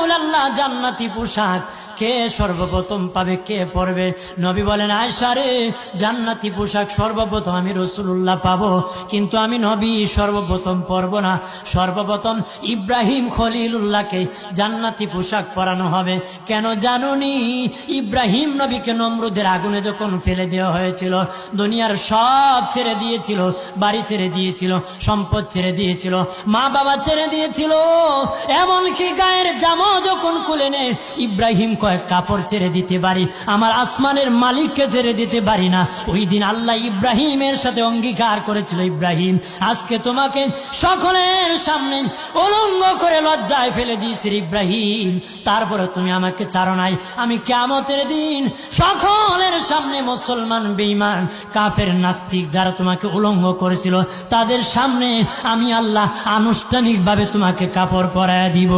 রাসূলুল্লাহ, জান্নাতি পোশাক কে সর্বপ্রথম পাবে, কে পরবে? নবী বলেন, আয়েশা রে, জান্নাতি পোশাক সর্বপ্রথম আমি রাসূলুল্লাহ পাবো, কিন্তু আমি নবী সর্বপ্রথম পরব না। সর্বপ্রথম ইব্রাহিম খলিলুল্লাহকে জান্নাতি পোশাক পরানো হবে। কেন জানুনি? ইব্রাহিম নবীকে নমরুদের আগুনে যখন ফেলে দেওয়া হয়েছিল, দুনিয়ার সব ছেড়ে দিয়েছিল, বাড়ি ছেড়ে দিয়েছিল, সম্পদ ছেড়ে দিয়েছিল, মা বাবা ছেড়ে দিয়েছিল, এমনকি গায়ের জামা যখন খুলে নেয়, ইব্রাহিম কয়েক কাপড় ছেড়ে দিতে পারি, আমার আসমানের মালিককে ছেড়ে দিতে পারি না। ওই দিন আল্লাহ ইব্রাহিমের সাথে অঙ্গীকার করেছিল, ইব্রাহিম আজকে তোমাকে সকলের সামনে উলঙ্গ করে লজ্জায় ফেলে দিয়েছি ইব্রাহিম, তারপরে তুমি আমাকে ছাড়ো নাই। আমি কিয়ামতের দিন সকলের সামনে মুসলমান, বেঈমান, কাফের, নাস্তিক যারা তোমাকে উলঙ্গ করেছিল, তাদের সামনে আমি আল্লাহ আনুষ্ঠানিকভাবে তোমাকে কাপড় পরায়া দিব।